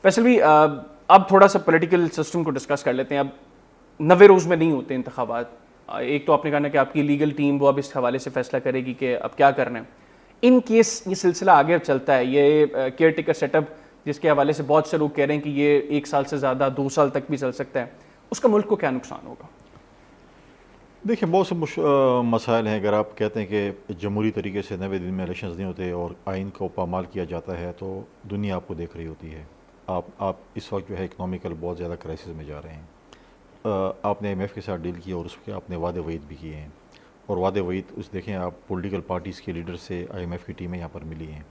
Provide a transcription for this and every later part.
فیصل بھی اب تھوڑا سا پولیٹیکل سسٹم کو ڈسکس کر لیتے ہیں. اب 90 روز میں نہیں ہوتے انتخابات. ایک تو آپ نے کہا نا کہ آپ کی لیگل ٹیم وہ اب اس حوالے سے فیصلہ کرے گی کہ اب کیا کرنا ہے. ان کیس یہ سلسلہ آگے چلتا ہے, یہ کیئر ٹیکر سیٹ اپ جس کے حوالے سے بہت سے لوگ کہہ رہے ہیں کہ یہ 1 سال سے زیادہ 2 سال تک بھی چل سکتا ہے, اس کا ملک کو کیا نقصان ہوگا؟ دیکھیں بہت سے مسائل ہیں. اگر آپ کہتے ہیں کہ جمہوری طریقے سے 90 دن میں الیکشنز نہیں ہوتے اور آئین کو پامال کیا جاتا ہے تو دنیا آپ کو دیکھ رہی ہوتی ہے. آپ اس وقت جو ہے اکنامیکل بہت زیادہ کرائسس میں جا رہے ہیں. آپ نے IMF کے ساتھ ڈیل کیا اور اس کے آپ نے وعدے وعید بھی کیے ہیں, اور وعدے وعید اس دیکھیں آپ پولیٹیکل پارٹیز کے لیڈر سے IMF کی ٹیمیں یہاں پر ملی ہیں.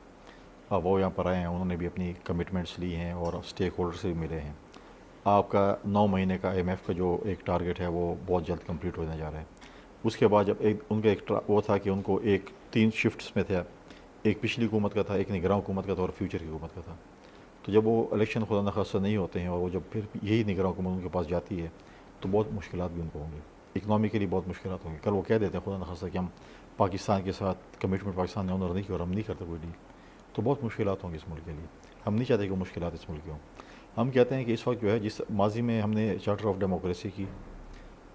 اب وہ یہاں پر آئے ہیں, انہوں نے بھی اپنی کمٹمنٹس لی ہیں اور اسٹیک ہولڈر سے بھی ملے ہیں. آپ کا 9 مہینے کا IMF کا جو ایک ٹارگٹ ہے وہ بہت جلد کمپلیٹ ہونے جا رہا ہے. اس کے بعد جب ان کا ایک وہ تھا کہ ان کو 3 شفٹس میں تھا, ایک پچھلی حکومت کا تھا, ایک نگراں حکومت کا تھا اور فیوچر کی حکومت کا تھا. تو جب وہ الیکشن خدا نخواستہ نہیں ہوتے ہیں اور وہ جب پھر یہی نگراں حکومت ان کے پاس جاتی ہے تو بہت مشکلات بھی ان کو ہوں گے, اکنامیکلی بہت مشکلات ہوں گی. کل وہ کہہ دیتے ہیں خدا نخواستہ کہ ہم پاکستان کے ساتھ کمٹمنٹ پاکستان نے آنر نہیں کیا اور ہم نہیں کرتے کوئی ڈیل, تو بہت مشکلات ہوں گی اس ملک کے لیے. ہم نہیں چاہتے کہ وہ مشکلات اس ملک کے ہوں. ہم کہتے ہیں کہ اس وقت جو ہے جس ماضی میں ہم نے چارٹر آف ڈیموکریسی کی,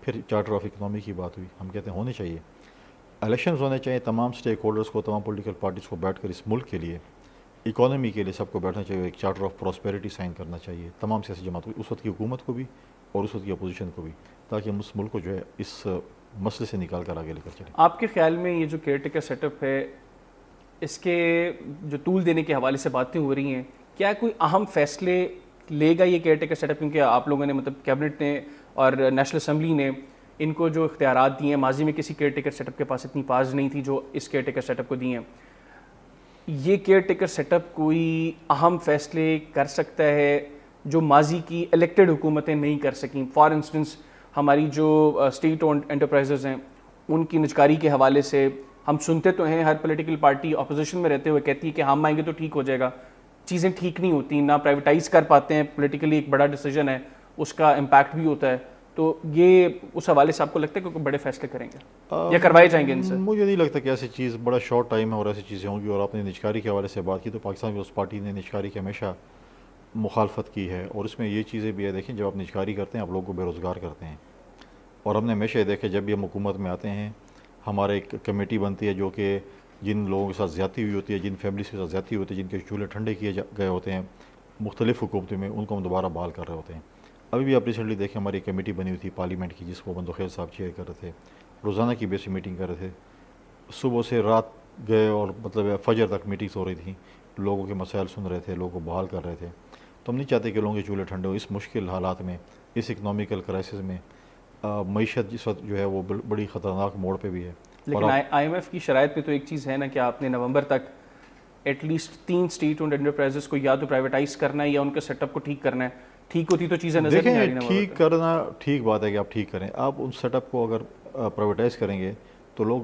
پھر چارٹر آف اکنامی کی بات ہوئی, ہم کہتے ہیں ہونے چاہیے الیکشنز ہونے چاہیے. تمام اسٹیک ہولڈرس کو, تمام پولیٹیکل پارٹیز کو بیٹھ کر اس ملک کے لیے, اکانومی کے لیے سب کو بیٹھنا چاہیے. ایک چارٹر آف پراسپیرٹی سائن کرنا چاہیے تمام سیاسی جماعتوں کو, اس وقت کی حکومت کو بھی اور اس وقت کی اپوزیشن کو بھی, تاکہ ہم اس ملک کو جو ہے اس مسئلے سے نکال کر آگے لے کر چلیں. آپ کے خیال میں یہ جو کیئر ٹیکر سیٹ اپ ہے, اس کے جو ٹول دینے کے حوالے سے باتیں ہو رہی ہیں, کیا کوئی اہم فیصلے لے گا یہ کیئر ٹیکر سیٹ اپ؟ کیونکہ آپ لوگوں نے مطلب کیبنٹ نے اور نیشنل اسمبلی نے ان کو جو اختیارات دیے ہیں, ماضی میں کسی کیئر ٹیکر سیٹ اپ کے پاس اتنی پاز نہیں تھی جو اس کیئر ٹیکر سیٹ اپ کو دی ہیں. یہ کیئر ٹیکر سیٹ اپ کوئی اہم فیصلے کر سکتا ہے جو ماضی کی الیکٹڈ حکومتیں نہیں کر سکیں؟ فار انسٹنس ہماری جو اسٹیٹ اونڈ انٹرپرائزز ہیں ان کی نجکاری کے حوالے سے ہم سنتے تو ہیں, ہر پولیٹیکل پارٹی اپوزیشن میں رہتے ہوئے کہتی ہے کہ ہم آئیں گے تو ٹھیک ہو جائے گا. چیزیں ٹھیک نہیں ہوتی, نہ پرائیویٹائز کر پاتے ہیں, پولیٹیکلی ایک بڑا ڈیسیجن ہے, اس کا امپیکٹ بھی ہوتا ہے. تو یہ اس حوالے سے آپ کو لگتا ہے کہ کوئی بڑے فیصلے کریں گے یا کروائے جائیں گے ان سے؟ مجھے نہیں لگتا کہ ایسی چیز بڑا شارٹ ٹائم ہے اور ایسی چیزیں ہوں گی. اور آپ نے نجکاری کے حوالے سے بات کی تو پاکستان پیپلز پارٹی نے نجکاری کی ہمیشہ مخالفت کی ہے, اور اس میں یہ چیزیں بھی ہے. دیکھیں جب آپ نجکاری کرتے ہیں آپ لوگوں کو بے روزگار کرتے ہیں, اور ہم نے ہمیشہ یہ دیکھا جب بھی ہم حکومت میں آتے ہیں ہمارے ایک کمیٹی بنتی ہے جو کہ جن لوگوں کے ساتھ زیادتی ہوئی ہوتی ہے, جن فیملیز کے ساتھ زیادتی ہوتی ہے, جن کے چولہے ٹھنڈے کیے گئے ہوتے ہیں مختلف حکومتوں میں, ان کو ہم دوبارہ بحال کر رہے ہوتے ہیں. ابھی بھی آپ ریسنٹلی دیکھیں ہماری کمیٹی بنی ہوئی تھی پارلیمنٹ کی جس کو بندوخیل صاحب چیئر کر رہے تھے, روزانہ کی بیس میٹنگ کر رہے تھے, صبح سے رات گئے اور مطلب فجر تک میٹنگس ہو رہی تھیں, لوگوں کے مسائل سن رہے تھے, لوگوں کو بحال کر رہے تھے. تو ہم نہیں چاہتے کہ لوگوں کے چولہے ٹھنڈے ہوں اس مشکل حالات میں, اس اکنامیکل کرائسس میں. معیشت جس وقت جو ہے وہ بڑی خطرناک موڑ پہ بھی ہے. لیکن IMF کی شرائط میں تو ایک چیز ہے نا کہ آپ نے نومبر تک at least 3 state owned enterprises کو یا تو پرائیویٹائز کرنا ہے یا ان کے سیٹ اپ کو ٹھیک کرنا ہے. ٹھیک ہوتی تو چیزیں نظر نہیں آ رہی. دیکھیں ٹھیک کرنا ٹھیک بات ہے کہ آپ ٹھیک کریں. آپ ان سیٹ اپ کو اگر پرائیویٹائز کریں گے تو لوگ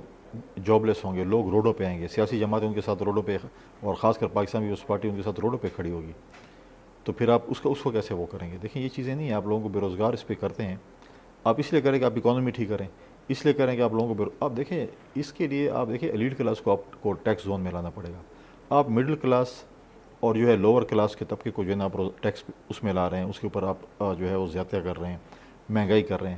جاب لیس ہوں گے, لوگ روڈوں پہ آئیں گے, سیاسی جماعتیں ان کے ساتھ روڈوں پہ, اور خاص کر پاکستان پیپلز پارٹی ان کے ساتھ روڈوں پہ کھڑی ہوگی. تو پھر آپ اس کو کیسے وہ کریں گے؟ دیکھیں یہ چیزیں نہیں ہیں. آپ لوگوں کو بے روزگار اس پہ کرتے ہیں, آپ اس لیے کریں کہ آپ اکانومی ٹھیک کریں, اس لیے کریں کہ آپ لوگوں کو آپ دیکھیں اس کے لیے آپ دیکھیں ایلیٹ کلاس کو آپ کو ٹیکس زون میں لانا پڑے گا. آپ مڈل کلاس اور جو ہے لوور کلاس کے طبقے کو جو ہے نا آپ ٹیکس اس میں لا رہے ہیں, اس کے اوپر آپ جو ہے وہ زیادتیاں کر رہے ہیں, مہنگائی کر رہے ہیں.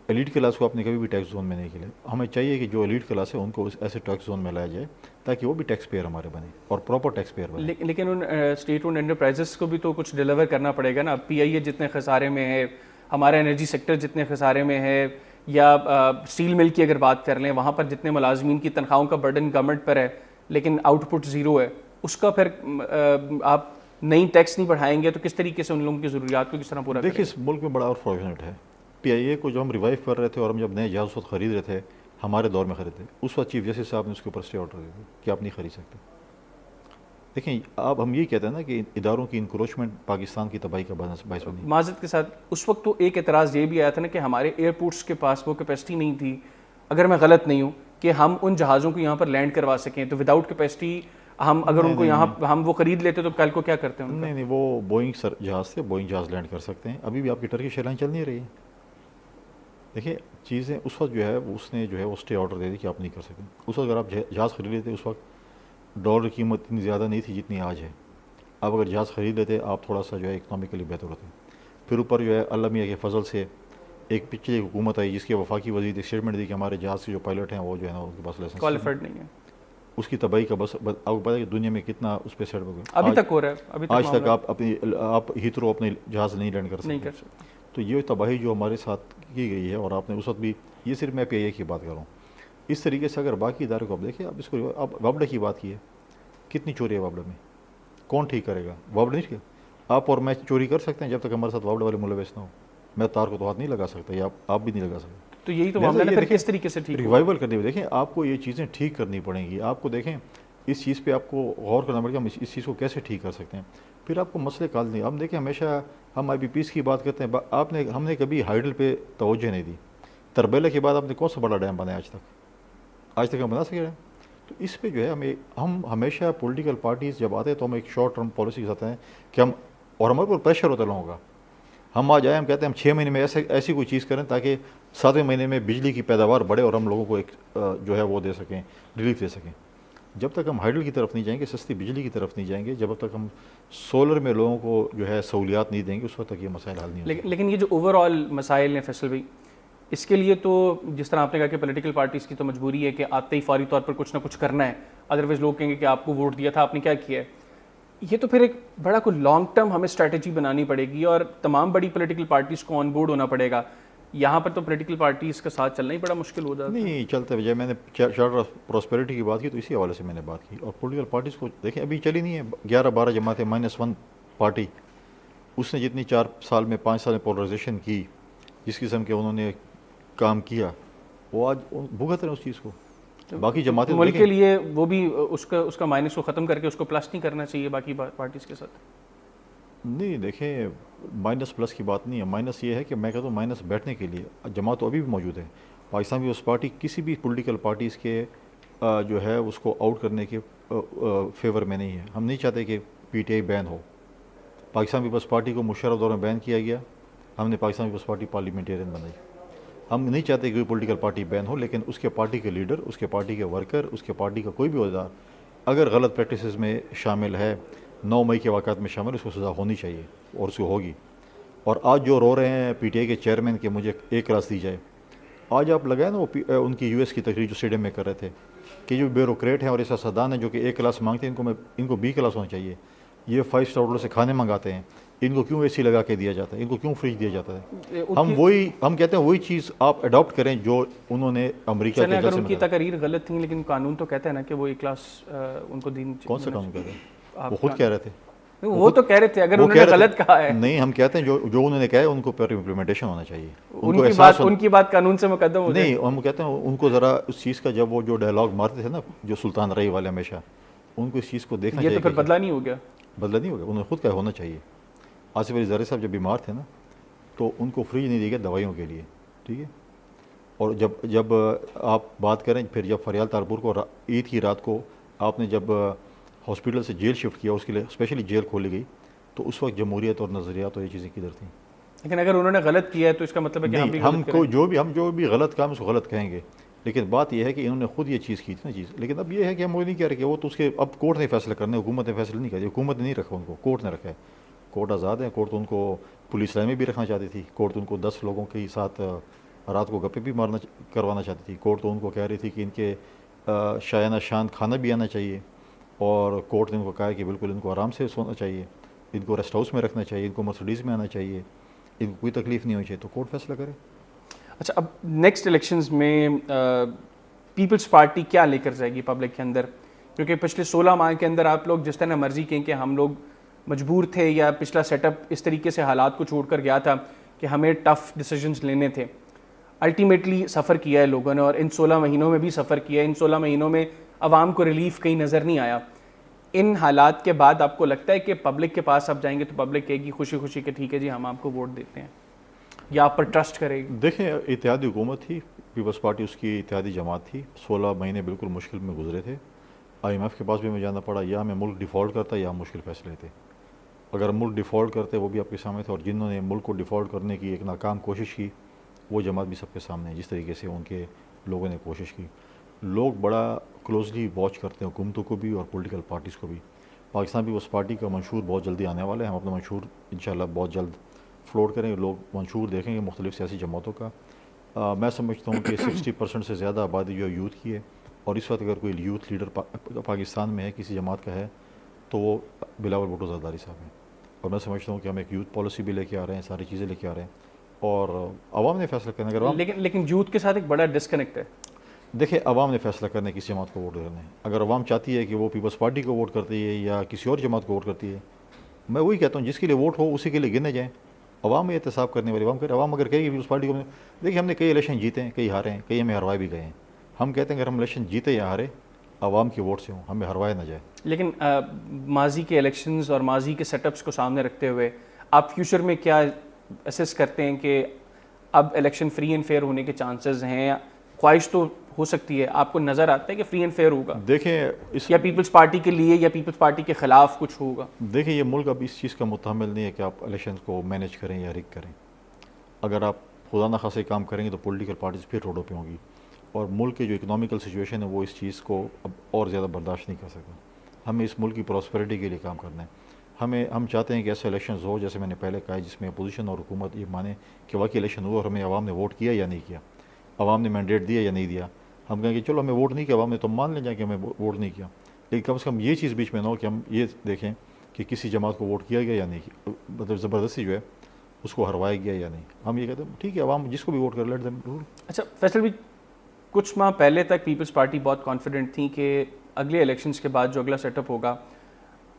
ایلیٹ کلاس کو آپ نے کبھی بھی ٹیکس زون میں نہیں کھلے. ہمیں چاہیے کہ جو ایلیٹ کلاس ہے ان کو ایسے ٹیکس زون میں لایا جائے تاکہ وہ بھی ٹیکس پیئر ہمارے بنے اور پراپر ٹیکس پیئر بنے. لیکن ان اسٹیٹ اونڈ انٹرپرائزز کو بھی تو کچھ ڈیلیور کرنا پڑے گا نا. PIA جتنے خسارے میں ہے, ہمارا انرجی سیکٹر جتنے خسارے میں ہے, یا اسٹیل مل کی اگر بات کر لیں وہاں پر جتنے ملازمین کی تنخواہوں کا برڈن گورنمنٹ پر ہے لیکن آؤٹ پٹ زیرو ہے, اس کا پھر آپ نئی ٹیکس نہیں بڑھائیں گے تو کس طریقے سے ان لوگوں کی ضروریات کو کس طرح پورا کریں گے؟ دیکھیے اس ملک میں بڑا اور فارچونیٹ ہے. PIA کو جو ہم ریوائیو کر رہے تھے اور ہم جب نئے جہاز وقت خرید رہے تھے, ہمارے دور میں خریدے, اس وقت چیف جسٹس صاحب نے اس کے اوپر اسٹے آرڈر دے دی کہ آپ نہیں خرید سکتے. دیکھیں اب ہم یہ کہتے ہیں نا کہ اداروں کی انکروچمنٹ پاکستان کی تباہی کا باعث بنی. معذرت کے ساتھ اس وقت تو ایک اعتراض یہ بھی آیا تھا نا کہ ہمارے ایئرپورٹس کے پاس وہ کیپیسٹی نہیں تھی, اگر میں غلط نہیں ہوں, کہ ہم ان جہازوں کو یہاں پر لینڈ کروا سکیں. تو وداؤٹ کیپیسٹی ہم اگر ان کو یہاں ہم وہ خرید لیتے تو کل کو کیا کرتے ہیں؟ نہیں وہ بوئنگ جہاز تھے, بوئنگ جہاز لینڈ کر سکتے ہیں. ابھی بھی آپ کی ٹرکش ایئر لائن چل نہیں رہی ہے. دیکھیں چیزیں اس وقت جو ہے اس نے جو ہے وہ اسٹے آرڈر دے دی کہ آپ نہیں کر سکتے. اس وقت اگر آپ جہاز خرید لیتے اس وقت ڈالر کی قیمت اتنی زیادہ نہیں تھی جتنی آج ہے. آپ اگر جہاز خرید لیتے آپ تھوڑا سا جو ہے اکنامکلی بہتر ہوتے. پھر اوپر جو ہے اللہ میاں کے فضل سے ایک پچھلے حکومت آئی جس کے وفاقی وزیر نے اسٹیٹمنٹ دی کہ ہمارے جہاز کے جو پائلٹ ہیں وہ جو ہے نا ان کے پاس لائسنس کوالیفائڈ نہیں ہے. اس کی تباہی کا بس آپ کو پتا ہے کہ دنیا میں کتنا اس پہ سیٹ ہو گیا. ابھی تک ہو رہا ہے, ابھی تک آج تک معاملہ آپ ہیترو اپنے جہاز نہیں لینڈ کر نہیں سکتے. کر سکتے. تو یہ تباہی جو ہمارے ساتھ کی گئی ہے, اور آپ نے اس وقت بھی, یہ صرف میں پی آئی اے کی بات کر رہا ہوں, اس طریقے سے اگر باقی ادارے کو آپ دیکھیں, آپ اس کو آپ وابڈے کی بات کی ہے, کتنی چوری ہے وابڈے میں, کون ٹھیک کرے گا؟ وابڈے نہیں ٹھیک. آپ اور میں چوری کر سکتے ہیں جب تک ہمارے ساتھ وابڈے والے ملوث نہ ہو. میں تار کو تو ہاتھ نہیں لگا سکتا, یا آپ بھی نہیں لگا سکتے. تو یہی تو معاملہ ہے, پھر کس طریقے سے ٹھیک ریوائول کرنے میں دیکھیں آپ کو یہ چیزیں ٹھیک کرنی پڑیں گی. آپ کو دیکھیں اس چیز پہ آپ کو غور کرنا پڑے گا, ہم اس چیز کو کیسے ٹھیک کر سکتے ہیں. پھر آپ کو مسئلے کال نہیں. ہم دیکھیں ہمیشہ ہم آئی بی پیز کی بات کرتے ہیں, ہم نے کبھی ہائیڈل پہ توجہ نہیں دی. تربیلا کے بعد آپ نے کون سا بڑا ڈیم بنایا آج تک ہم بنا سکے ڈیم؟ تو اس پہ جو ہے ہم ہمیشہ پولیٹیکل پارٹیز جب آتے ہیں تو ہم ایک شارٹ ٹرم پالیسی کے ساتھ ہیں کہ ہم, اور ہمارے اوپر پریشر ہوتا ہے لوگوں کا. ہم آ جائیں, ہم کہتے ہیں ہم 6 مہینے میں ایسی کوئی چیز کریں تاکہ 7ویں مہینے میں بجلی کی پیداوار بڑھے اور ہم لوگوں کو ایک جو ہے وہ دے سکیں, ریلیف دے سکیں. جب تک ہم ہائیڈل کی طرف نہیں جائیں گے, سستی بجلی کی طرف نہیں جائیں گے, جب تک ہم سولر میں لوگوں کو جو ہے سہولیات نہیں دیں گے, اس وقت تک یہ مسائل حل نہیں ہو سکتے. لیکن یہ جو اوور آل مسائل ہیں فیصل بھائی, اس کے لیے تو جس طرح آپ نے کہا کہ پولیٹیکل پارٹیز کی تو مجبوری ہے کہ آتے ہی فوری طور پر کچھ نہ کچھ کرنا ہے, ادروائز لوگ کہیں گے کہ آپ کو ووٹ دیا تھا, آپ نے کیا کیا ہے. یہ تو پھر ایک بڑا کوئی لانگ ٹرم ہمیں اسٹریٹجی بنانی پڑے گی, اور تمام بڑی پولیٹیکل پارٹیز کو آن بورڈ ہونا پڑے گا. یہاں پر تو پولیٹیکل پارٹیز کے ساتھ چلنا ہی بڑا مشکل ہو جاتا ہے. نہیں چلتے بجائے میں نے چارٹر آف پراسپیرٹی کی بات کی تو اسی حوالے سے میں نے بات کی. اور پولیٹیکل پارٹیز کو دیکھیں ابھی چلی نہیں ہے, 11-12 جماعتیں -1 پارٹی, اس نے جتنی 4 سال میں 5 سال میں پولرائزیشن کی, جس قسم کے انہوں نے کام کیا, وہ آج بھگت رہے ہیں اس چیز کو. باقی جماعتیں ملک کے لیے وہ بھی اس کا مائنس کو ختم کر کے اس کو پلس نہیں کرنا چاہیے باقی پارٹیز کے ساتھ. نہیں دیکھیں مائنس پلس کی بات نہیں ہے. مائنس یہ ہے کہ میں کہتا ہوں مائنس بیٹھنے کے لیے جماعت تو ابھی بھی موجود ہے. پاکستان پیپلز پارٹی کسی بھی پولیٹیکل پارٹیز کے جو ہے اس کو آؤٹ کرنے کے فیور میں نہیں ہے. ہم نہیں چاہتے کہ پی ٹی آئی بین ہو. پاکستان پیپلز پارٹی کو مشرف دور میں بین کیا گیا, ہم نے پاکستان پیپلز پارٹی پارلیمنٹیرین بنائی. ہم نہیں چاہتے کہ کوئی پولیٹیکل پارٹی بین ہو, لیکن اس کے پارٹی کے لیڈر, اس کے پارٹی کے ورکر, اس کے پارٹی کا کوئی بھی عہدیدار اگر غلط پریکٹسز میں شامل ہے, 9 مئی کے واقعات میں شامل, اس کو سزا ہونی چاہیے اور اس کو ہوگی. اور آج جو رو رہے ہیں پی ٹی آئی کے چیئرمین کہ مجھے A کلاس دی جائے, آج آپ لگائیں نا وہ ان کی US کی تقریر جو اسٹیڈیم میں کر رہے تھے کہ جو بیوروکریٹ ہیں اور سیاستدان ہیں جو کہ A کلاس مانگتے ہیں, ان کو B کلاس ہونا چاہیے. یہ 5 اسٹار ہوٹل سے کھانے منگاتے ہیں, ان کو کیوں AC لگا کے دیا جاتا ہے, ان کو کیوں فریج دیا جاتا ہے. ہم کہتے ہیں وہی چیز آپ اڈاپٹ کریں جو انہوں نے امریکہ کے اگر ان کی تقاریر غلط تھیں, لیکن قانون تو کہتا ہے نا کہ وہ A کلاس ان کو دین. کون سا قانون کہتے ہیں؟ وہ خود کہہ رہے تھے. وہ تو کہہ رہے تھے اگر انہوں نے غلط کہا ہے. نہیں ہم کہتے ہیں جو انہوں نے کہا ہے ان کو پر امپلیمنٹیشن ہونا چاہیے. ان کی بات قانون سے مقدم ہو نہیں, ہم کہتے ہیں ان کو ذرا اس چیز کا, جب وہ جو ڈائلاگ مارتے تھے نا جو سلطان رئی والے, ہمیشہ ان کو اس چیز کو دیکھنا چاہیے. یہ تو پھر بدلا نہیں ہو گیا. بدلا نہیں ہو گیا, انہوں نے خود کہا ہونا چاہیے. آصف علی زرداری صاحب جب بیمار تھے نا تو ان کو فریج نہیں دی گیا دوائیوں کے لیے, ٹھیک ہے. اور جب آپ بات کریں پھر جب فریال تارپور کو عید کی رات کو آپ نے جب ہاسپٹل سے جیل شفٹ کیا, اس کے لیے اسپیشلی جیل کھولی گئی, تو اس وقت جمہوریت اور نظریات اور یہ چیزیں کدھر تھیں. لیکن اگر انہوں نے غلط کیا ہے تو اس کا مطلب ہے کہ ہم جو بھی غلط کام اس کو غلط کہیں گے, لیکن بات یہ ہے کہ انہوں نے خود یہ چیز کی تھی نا چیز. لیکن اب یہ ہے کہ ہم وہ نہیں کہہ رہے کہ وہ تو اس کے اب کورٹ نے فیصلہ کرنے, حکومت نے فیصلہ نہیں کیا. حکومت نے نہیں رکھا ان کو, کورٹ نے رکھا ہے. کورٹ آزاد ہے. کورٹ تو ان کو پولیس لائن میں بھی رکھنا چاہتی تھی. کورٹ تو ان کو 10 لوگوں کے ساتھ رات کو گپے بھی کروانا چاہتی تھی. کورٹ تو ان کو کہہ رہی تھی کہ ان کے شایانہ شان کھانا بھی آنا چاہیے, اور کورٹ نے ان کو کہا کہ بالکل ان کو آرام سے سونا چاہیے, ان کو ریسٹ ہاؤس میں رکھنا چاہیے, ان کو مرسڈیز میں آنا چاہیے, ان کو کوئی تکلیف نہیں ہونی چاہیے. تو کورٹ فیصلہ کرے. اچھا, اب نیکسٹ الیکشنز میں پیپلز پارٹی کیا لے کر جائے گی پبلک کے اندر؟ کیونکہ پچھلے 16 ماہ کے اندر آپ لوگ جس طرح مرضی کہیں کہ ہم لوگ مجبور تھے, یا پچھلا سیٹ اپ اس طریقے سے حالات کو چھوڑ کر گیا تھا کہ ہمیں ٹف ڈیسیجنز لینے تھے. الٹیمیٹلی سفر کیا ہے لوگوں نے, اور ان 16 مہینوں میں بھی سفر کیا ہے. ان 16 مہینوں میں عوام کو ریلیف کہیں نظر نہیں آیا. ان حالات کے بعد آپ کو لگتا ہے کہ پبلک کے پاس آپ جائیں گے تو پبلک کہے گی خوشی خوشی کہ ٹھیک ہے جی ہم آپ کو ووٹ دیتے ہیں, یا آپ پر ٹرسٹ کرے گی؟ دیکھیں اتحادی حکومت تھی, پیپلز پارٹی اس کی اتحادی جماعت تھی. 16 مہینے بالکل مشکل میں گزرے تھے. IMF کے پاس بھی ہمیں جانا پڑا, یا ہمیں ملک ڈیفالٹ کرتا یا ہم مشکل فیصلے تھے. اگر ملک ڈیفالٹ کرتے وہ بھی آپ کے سامنے تھے, اور جنہوں نے ملک کو ڈیفالٹ کرنے کی ایک ناکام کوشش کی وہ جماعت بھی سب کے سامنے ہے, جس طریقے سے ان کے لوگوں نے کوشش کی. لوگ بڑا کلوزلی واچ کرتے ہیں حکومتوں کو بھی اور پولیٹیکل پارٹیز کو بھی. پاکستان پیپلز پارٹی کا منشور بہت جلدی آنے والا ہے. ہم اپنا منشور انشاءاللہ بہت جلد فلوٹ کریں گے. لوگ منشور دیکھیں گے مختلف سیاسی جماعتوں کا. میں سمجھتا ہوں کہ 60% سے زیادہ آبادی جو ہے یوتھ کی ہے, اور اس وقت اگر کوئی یوتھ لیڈر پاکستان میں ہے کسی جماعت کا ہے تو وہ بلاول بھٹو زرداری صاحب ہیں. اور میں سمجھتا ہوں کہ ہم ایک یوتھ پالیسی بھی لے کے آ رہے ہیں, ساری چیزیں لے کے آ رہے ہیں, اور عوام نے فیصلہ کرنا. اگر لیکن یوتھ کے ساتھ ایک بڑا ڈسکنیکٹ ہے. دیکھیں, عوام نے فیصلہ کرنا ہے کس جماعت کو ووٹ کرنا ہے. اگر عوام چاہتی ہے کہ وہ پیپلز پارٹی کو ووٹ کرتی ہے یا کسی اور جماعت کو ووٹ کرتی ہے, میں وہی کہتا ہوں جس کے لیے ووٹ ہو اسی کے لیے گنے جائیں. عوام میں احتساب کرنے والی عوام اگر کہے گی پیپلز پارٹی کو, دیکھیے ہم نے کئی الیکشن جیتے ہیں, کئی ہارے ہیں, کئی ہمیں ہروائے بھی گئے ہیں. ہم کہتے ہیں اگر ہم الیکشن جیتے یا ہارے عوام کی ووٹ سے ہوں, ہمیں ہروائے نہ جائے. لیکن ماضی کے الیکشنز اور ماضی کے سیٹ اپس کو سامنے رکھتے ہوئے آپ فیوچر میں کیا اسیس کرتے ہیں کہ اب الیکشن فری اینڈ فیئر ہونے کے چانسز ہیں؟ خواہش تو ہو سکتی ہے, آپ کو نظر آتا ہے کہ فری اینڈ فیئر ہوگا؟ دیکھیں یا پیپلز پارٹی کے لیے یا پیپلز پارٹی کے خلاف کچھ ہوگا؟ دیکھیں, یہ ملک اب اس چیز کا متحمل نہیں ہے کہ آپ الیکشن کو مینیج کریں یا رگ کریں. اگر آپ خدا نخواستہ کام کریں گے تو پولیٹیکل پارٹیز پھر روڈوں پہ ہوں گی, اور ملک کی جو اکنامیکل سچویشن ہے وہ اس چیز کو اب اور زیادہ برداشت نہیں کر سکتا. ہمیں اس ملک کی پراسپیرٹی کے لیے کام کرنا ہے. ہم چاہتے ہیں کہ ایسے الیکشنز ہو جیسے میں نے پہلے کہا, جس میں اپوزیشن اور حکومت یہ مانے کہ واقعی الیکشن ہوا اور ہمیں عوام نے ووٹ کیا یا نہیں کیا, عوام نے مینڈیٹ دیا یا نہیں دیا. ہم کہیں کہ چلو ہمیں ووٹ نہیں کیا عوام نے, تو مان لیں جائیں کہ ہمیں ووٹ نہیں کیا, لیکن کم سے کم یہ چیز بیچ میں نہ ہو کہ ہم یہ دیکھیں کہ کسی جماعت کو ووٹ کیا گیا یا نہیں کیا, مطلب زبردستی جو ہے اس کو ہروایا گیا یا نہیں. ہم یہ کہتے ہیں ٹھیک ہے عوام جس کو بھی ووٹ کر لیٹ دیم رول. اچھا فیصل بھی, کچھ ماہ پہلے تک پیپلز پارٹی بہت کانفیڈنٹ تھی کہ اگلے الیکشنز کے بعد جو اگلا سیٹ اپ ہوگا,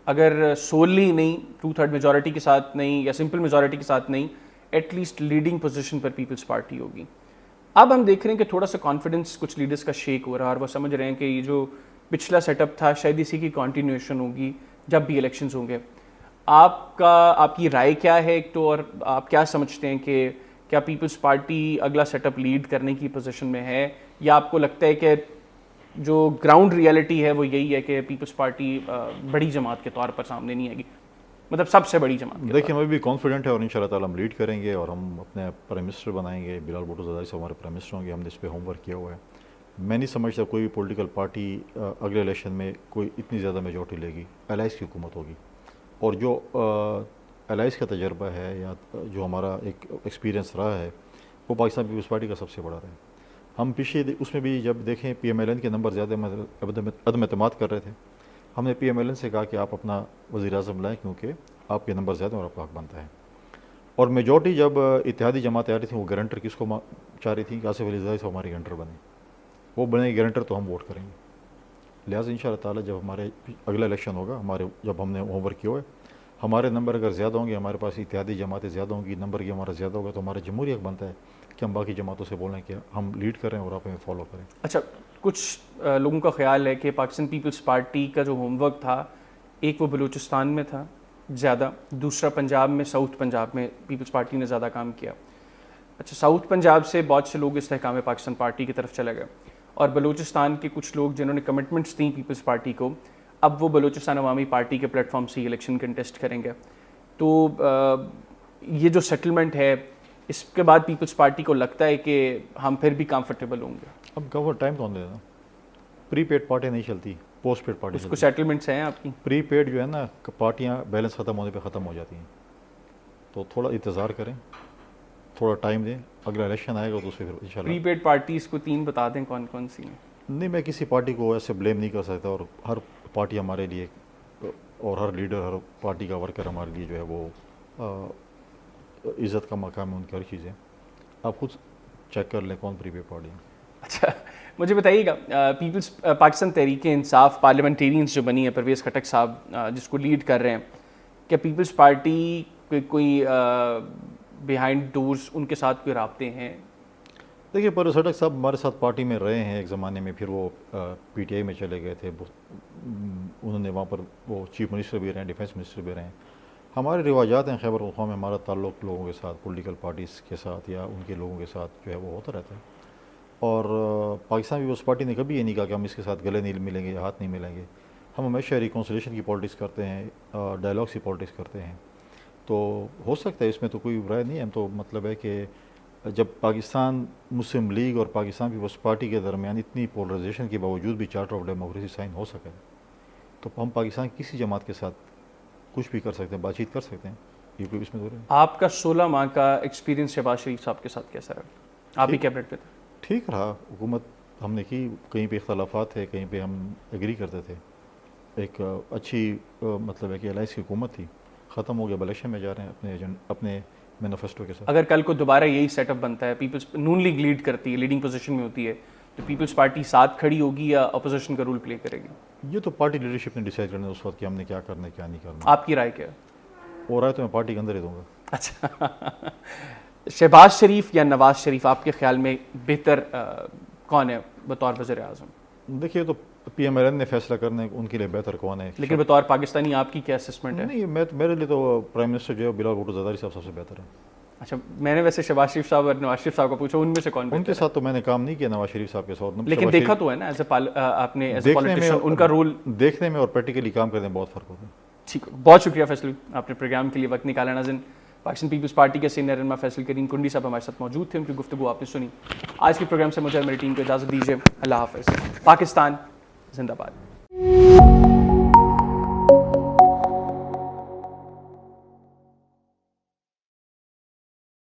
اگر سوللی نہیں 2/3 میجورٹی کے ساتھ نہیں یا سمپل میجورٹی کے ساتھ نہیں, ایٹ لیسٹ لیڈنگ پوزیشن پر پیپلز پارٹی ہوگی. اب ہم دیکھ رہے ہیں کہ تھوڑا سا کانفیڈنس کچھ لیڈرز کا شیک ہو رہا ہے, اور وہ سمجھ رہے ہیں کہ یہ جو پچھلا سیٹ اپ تھا شاید اسی کی کنٹینیوشن ہوگی جب بھی الیکشنز ہوں گے. آپ کی رائے کیا ہے ایک تو, اور آپ کیا سمجھتے ہیں کہ کیا پیپلز پارٹی اگلا سیٹ اپ لیڈ کرنے کی پوزیشن میں ہے, یا آپ کو لگتا ہے کہ جو گراؤنڈ ریئلٹی ہے وہ یہی ہے کہ پیپلز پارٹی بڑی جماعت کے طور پر سامنے نہیں آئے گی, مطلب سب سے بڑی جماعت؟ دیکھیں ہمیں بھی کانفیڈنٹ ہے, اور ان شاء اللہ تعالیٰ ہم لیڈ کریں گے, اور ہم اپنے پرائم منسٹر بنائیں گے. بلاول بھٹو زرداری صاحب ہمارے پرائم منسٹر ہوں گے. ہم نے اس پہ ہوم ورک کیا ہوا ہے. میں نہیں سمجھتا کوئی بھی پولیٹیکل پارٹی اگلے الیکشن میں کوئی اتنی زیادہ میجورٹی لے گی. الائنس کی حکومت ہوگی, اور جو الائنس کا تجربہ ہے یا جو ہمارا ایک ایکسپیرینس رہا ہے وہ پاکستان پیپلز پارٹی کا سب سے بڑا رہا ہے. ہم پچھلے اس میں بھی جب دیکھیں پی ایم ایل این کے نمبر زیادہ عدم اعتماد کر رہے تھے, ہم نے پی ایم ایل این سے کہا کہ آپ اپنا وزیر اعظم لائیں کیونکہ آپ کے نمبر زیادہ اور آپ کا حق بنتا ہے. اور میجورٹی جب اتحادی جماعتیں آ رہی تھیں وہ گارنٹر کس کو چاہ رہی تھیں کہ آصف علی زرداری صاحب ہماری گارنٹر بنے, وہ بنے گارنٹر تو ہم ووٹ کریں گے. لہٰذا ان شاء اللہ تعالیٰ جب ہمارے اگلا الیکشن ہوگا, جب ہم نے ہوم ورک کیا ہوئے, ہمارے نمبر اگر زیادہ ہوں گے, ہمارے پاس اتحادی جماعتیں زیادہ ہوں گی, نمبر کی ہمارا زیادہ ہوگا, تو ہمارا جمہوری حق بنتا ہے کہ ہم باقی جماعتوں سے بولیں کہ ہم لیڈ کریں اور آپ ہمیں فالو کریں. اچھا, کچھ لوگوں کا خیال ہے کہ پاکستان پیپلز پارٹی کا جو ہوم ورک تھا, ایک وہ بلوچستان میں تھا زیادہ, دوسرا پنجاب میں, ساؤتھ پنجاب میں پیپلز پارٹی نے زیادہ کام کیا. اچھا, ساؤتھ پنجاب سے بہت سے لوگ استحکام پاکستان پارٹی کی طرف چلے گئے, اور بلوچستان کے کچھ لوگ جنہوں نے کمٹمنٹس دیں پیپلز پارٹی کو, اب وہ بلوچستان عوامی پارٹی کے پلیٹ فارم سے الیکشن کنٹیسٹ کریں گے. تو یہ جو سیٹلمنٹ ہے اس کے بعد پیپلز پارٹی کو لگتا ہے کہ ہم پھر بھی کمفرٹیبل ہوں گے. اب گورنمنٹ ٹائم کون دینا, پری پیڈ پارٹی نہیں چلتی, پوسٹ پیڈ پارٹی. اس کو سیٹلمنٹس ہیں آپ کی؟ پری پیڈ جو ہے نا, پارٹیاں بیلنس ختم ہونے پہ ختم ہو جاتی ہیں, تو تھوڑا انتظار کریں, تھوڑا ٹائم دیں, اگلا الیکشن آئے گا تو اس پہ پھر ان شاء اللہ. پری پیڈ پارٹیز کو 3 بتا دیں کون کون سی ہیں. نہیں, میں کسی پارٹی کو ایسے بلیم نہیں کر سکتا, اور ہر پارٹی ہمارے لیے اور ہر لیڈر, ہر پارٹی کا ورکر ہمارے لیے جو ہے وہ عزت کا مقام ہے, ان کی ہر چیزیں. آپ خود چیک کر لیں کون پری پیڈ پارٹی ہے. اچھا, مجھے بتائیے گا, پیپلز پاکستان تحریک انصاف پارلیمنٹیرینس جو بنی ہے, پرویز خٹک صاحب جس کو لیڈ کر رہے ہیں, کیا پیپلز پارٹی کوئی بیہائنڈ ڈورز ان کے ساتھ کوئی رابطے ہیں؟ دیکھیے, پرویز خٹک صاحب ہمارے ساتھ پارٹی میں رہے ہیں ایک زمانے میں, پھر وہ پی ٹی آئی میں چلے گئے تھے, انہوں نے وہاں پر وہ چیف منسٹر بھی رہے ہیں, ڈیفینس منسٹر بھی رہے ہیں. ہمارے رواجات ہیں خیبر پختونخوا میں, ہمارا تعلق لوگوں کے ساتھ, پولیٹیکل پارٹیز کے ساتھ یا ان کے لوگوں کے ساتھ جو ہے وہ ہوتا رہتا ہے. اور پاکستان پیپلز پارٹی نے کبھی یہ نہیں کہا کہ ہم اس کے ساتھ گلے نہیں ملیں گے یا ہاتھ نہیں ملیں گے. ہم ہمیشہ ریکونسلیشن کی پالیٹکس کرتے ہیں, ڈائلاگس کی پالیٹکس کرتے ہیں. تو ہو سکتا ہے اس میں تو کوئی برائے نہیں ہے. ہم تو مطلب ہے کہ جب پاکستان مسلم لیگ اور پاکستان پیپلز پارٹی کے درمیان اتنی پولرائزیشن کے باوجود بھی چارٹر آف ڈیموکریسی سائن ہو سکے, تو ہم پاکستان کی کسی جماعت کے ساتھ کچھ بھی کر سکتے ہیں، بات چیت کر سکتے ہیں، یہ کوئی اس میں دور ہے. آپ کا 16 ماہ کا ایکسپیرینس شہباز شریف صاحب کے ساتھ کیسا رہا؟ آپ ہی کیبنٹ پہ تھے. ٹھیک رہا. حکومت ہم نے کی، کہیں پہ اختلافات تھے، کہیں پہ ہم ایگری کرتے تھے. ایک اچھی مطلب ہے کہ الائنس کی حکومت تھی. ختم ہو گیا، الیکشن میں جا رہے ہیں اپنے مینیفیسٹو کے ساتھ. اگر کل کو دوبارہ یہی سیٹ اپ بنتا ہے، پیپلز نون لیگ لیڈ کرتی ہے، لیڈنگ پوزیشن میں ہوتی ہے، تو پیپلز پارٹی ساتھ کھڑی ہوگی یا اپوزیشن کا رول پلے کرے گی؟ یہ تو پارٹی لیڈرشپ نے ڈیسائیڈ کرنا ہے اس وقت کہ ہم نے کیا کرنا ہے کیا نہیں کرنا. آپ کی رائے کیا ہے؟ اور رائے تو میں پارٹی کے اندر ہی دوں گا. اچھا، شہباز شریف یا نواز شریف آپ کے خیال میں بہتر کون ہے بطور وزیر اعظم؟ دیکھیے تو پی ایم ایل این نے فیصلہ کرنا ہے ان کے لیے بہتر کون ہے. لیکن بطور پاکستانی آپ کی کیا اسسمنٹ ہے؟ نہیں، میرے لیے تو پرائم منسٹر جو ہے بلال بھٹو زرداری صاحب سب سے بہتر ہے. اچھا، میں نے ویسے شہباز شریف صاحب اور نواز شریف صاحب کو پوچھا، ان میں سے کون ان بہتر کے ہے؟ ساتھ تو میں نے کام نہیں کیا نواز شریف صاحب کے ساتھ. لیکن دیکھا تو ہے نا آپ نے ایز اے پولیٹیشین ان کا رول دیکھنے میں اور پریکٹیکلی کام کرنے میں بہت فرق ہوتا ہے. ٹھیک ہے، بہت شکریہ فیصل، آپ نے پروگرام کے لیے وقت نکالا. ناظرین، پاکستان پیپلز پارٹی کے سینئر رہنما فیصل کریم کنڈی صاحب ہمارے ساتھ موجود تھے، ان کی گفتگو آپ نے سنی. آج کے پروگرام سے مجھے اور میری ٹیم کو اجازت دیجیے. اللہ حافظ. پاکستان زندہ باد.